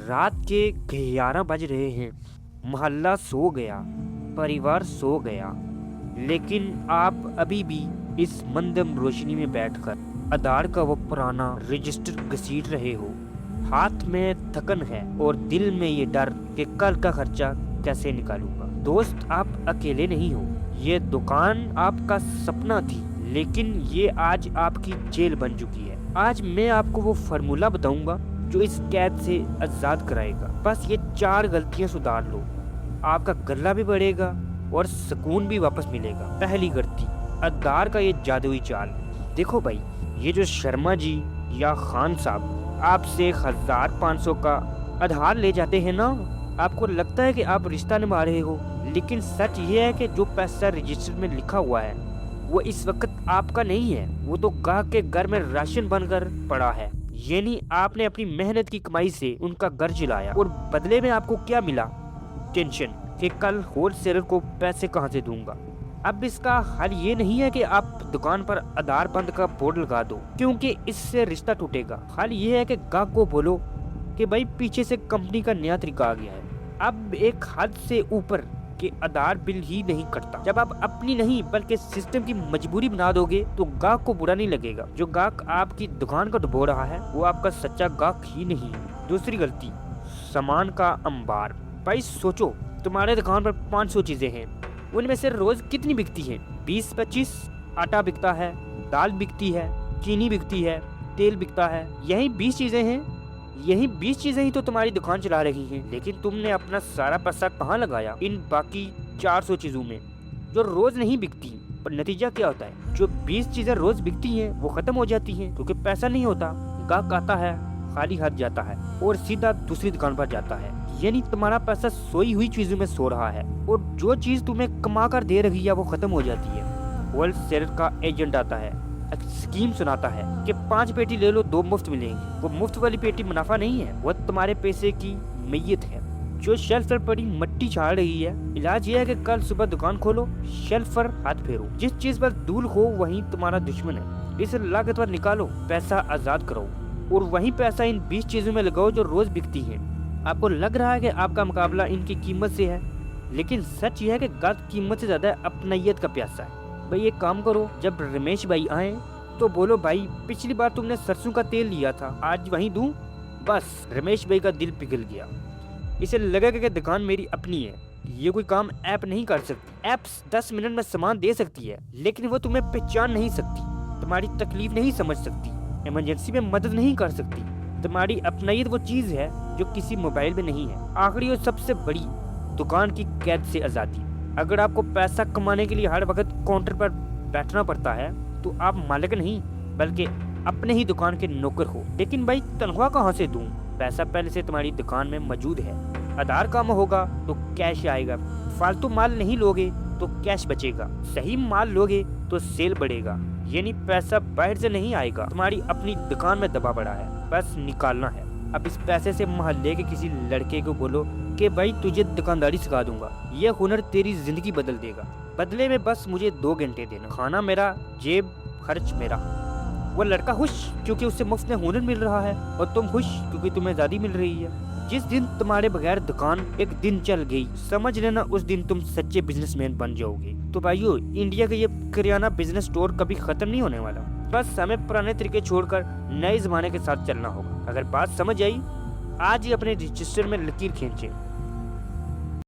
رات کے 11 بج رہے ہیں، محلہ سو گیا، پریوار سو گیا، لیکن آپ ابھی بھی اس مندم روشنی میں بیٹھ کر آدھار کا وہ پرانا رجسٹر گھسیٹ رہے ہو۔ ہاتھ میں تھکن ہے اور دل میں یہ ڈر کہ کل کا خرچہ کیسے نکالوں گا۔ دوست، آپ اکیلے نہیں ہو، یہ دکان آپ کا سپنا تھی، لیکن یہ آج آپ کی جیل بن چکی ہے۔ آج میں آپ کو وہ فارمولہ بتاؤں گا جو اس قید سے آزاد کرائے گا۔ بس یہ 4 غلطیاں سدھار لو، آپ کا گلہ بھی بڑھے گا اور سکون بھی واپس ملے گا۔ پہلی غلطی، آدھار کا یہ جادوئی چال۔ دیکھو بھائی، یہ جو شرما جی یا خان صاحب آپ سے 1500 کا آدھار لے جاتے ہیں نا، آپ کو لگتا ہے کہ آپ رشتہ نبھا رہے ہو، لیکن سچ یہ ہے کہ جو پیسہ رجسٹر میں لکھا ہوا ہے وہ اس وقت آپ کا نہیں ہے، وہ تو گاہک کے گھر میں راشن بن کر پڑا ہے۔ یعنی آپ نے اپنی محنت کی کمائی سے ان کا گھر چلایا، اور بدلے میں آپ کو کیا ملا؟ ٹینشن کہ کل ہول سیلر کو پیسے کہاں سے دوں گا۔ اب اس کا حل یہ نہیں ہے کہ آپ دکان پر آدھار بند کا بورڈ لگا دو، کیونکہ اس سے رشتہ ٹوٹے گا۔ حل یہ ہے کہ گاہک کو بولو کہ بھائی پیچھے سے کمپنی کا نیا طریقہ آ گیا ہے، اب ایک حد سے اوپر کہ آدھار بل ہی نہیں کٹتا۔ جب آپ اپنی نہیں بلکہ سسٹم کی مجبوری بنا دو گے تو گاہک کو برا نہیں لگے گا۔ جو گاہک آپ کی دکان کو ڈبو رہا ہے وہ آپ کا سچا گاہک ہی نہیں ہے۔ دوسری غلطی، سامان کا انبار۔ بھائی سوچو، تمہارے دکان پر 500 چیزیں ہیں، ان میں سے روز کتنی بکتی ہیں؟ 20-25۔ آٹا بکتا ہے، دال بکتی ہے، چینی بکتی ہے، تیل بکتا ہے، یہی 20 چیزیں ہیں۔ یہی 20 چیزیں ہی تو تمہاری دکان چلا رہی ہیں، لیکن تم نے اپنا سارا پیسہ کہاں لگایا؟ ان باقی 400 چیزوں میں جو روز نہیں بکتی۔ پر نتیجہ کیا ہوتا ہے؟ جو 20 چیزیں روز بکتی ہیں وہ ختم ہو جاتی ہیں، کیونکہ پیسہ نہیں ہوتا۔ گاہک آتا ہے، خالی ہاتھ جاتا ہے اور سیدھا دوسری دکان پر جاتا ہے۔ یعنی تمہارا پیسہ سوئی ہوئی چیزوں میں سو رہا ہے، اور جو چیز تمہیں کما کر دے رہی ہے وہ ختم ہو جاتی ہے۔ ہول سیلر کا ایجنٹ آتا ہے، اسکیم سناتا ہے کہ 5 پیٹی لے لو 2 مفت ملیں گی۔ وہ مفت والی پیٹی منافع نہیں ہے، وہ تمہارے پیسے کی میت ہے جو شیلف پر پڑی مٹی چھاڑ رہی ہے۔ علاج یہ ہے کہ کل صبح دکان کھولو، شیلف پر ہاتھ پھیرو، جس چیز پر دھول ہو وہیں تمہارا دشمن ہے، اس لاگت پر نکالو، پیسہ آزاد کرو، اور وہیں پیسہ ان 20 چیزوں میں لگاؤ جو روز بکتی ہیں۔ آپ کو لگ رہا ہے کہ آپ کا مقابلہ ان کی قیمت سے ہے، لیکن سچ یہ ہے کہ گاہک قیمت سے زیادہ اپنائیت کا پیاسہ ہے۔ بھائی ایک کام کرو، جب رمیش بھائی آئیں تو بولو بھائی پچھلی بار تم نے سرسوں کا تیل لیا تھا، آج وہیں دوں؟ بس رمیش بھائی کا دل پگھل گیا، اسے لگا کہ دکان میری اپنی ہے، یہ کوئی کام ایپ نہیں کر سکتی۔ ایپس 10 منٹ میں سامان دے سکتی ہے، لیکن وہ تمہیں پہچان نہیں سکتی، تمہاری تکلیف نہیں سمجھ سکتی، ایمرجنسی میں مدد نہیں کر سکتی۔ تمہاری اپنائیت وہ چیز ہے جو کسی موبائل میں نہیں ہے۔ آخری اور سب سے بڑی، دکان کی قید سے آزادی۔ اگر آپ کو پیسہ کمانے کے لیے ہر وقت کاؤنٹر پر بیٹھنا پڑتا ہے تو آپ مالک نہیں بلکہ اپنے ہی دکان کے نوکر ہو۔ لیکن بھائی تنخواہ کہاں سے دوں؟ پیسہ پہلے سے تمہاری دکان میں موجود ہے۔ آدھار کام ہوگا تو کیش آئے گا، فالتو مال نہیں لوگے تو کیش بچے گا، صحیح مال لوگے تو سیل بڑھے گا۔ یعنی پیسہ باہر سے نہیں آئے گا، تمہاری اپنی دکان میں دبا پڑا ہے، بس نکالنا ہے۔ اب اس پیسے سے محلے کے کسی لڑکے کو بولو کہ بھائی تجھے دکانداری سکھا دوں گا، یہ ہنر تیری زندگی بدل دے گا، بدلے میں بس مجھے 2 گھنٹے دینا، کھانا میرا، جیب خرچ میرا۔ وہ لڑکا خوش کیونکہ اسے مفت میں ہنر مل رہا ہے، اور تم خوش کیونکہ تمہیں آزادی مل رہی ہے۔ جس دن تمہارے بغیر دکان ایک دن چل گئی، سمجھ لینا اس دن تم سچے بزنس مین بن جاؤ گے۔ تو بھائیو، انڈیا کا یہ کریانہ بزنس اسٹور کبھی ختم نہیں ہونے والا، بس ہمیں پرانے طریقے چھوڑ کر نئے زمانے کے ساتھ چلنا ہوگا۔ اگر بات سمجھ آئی، آج ہی اپنے رجسٹر میں لکیر کھینچیں۔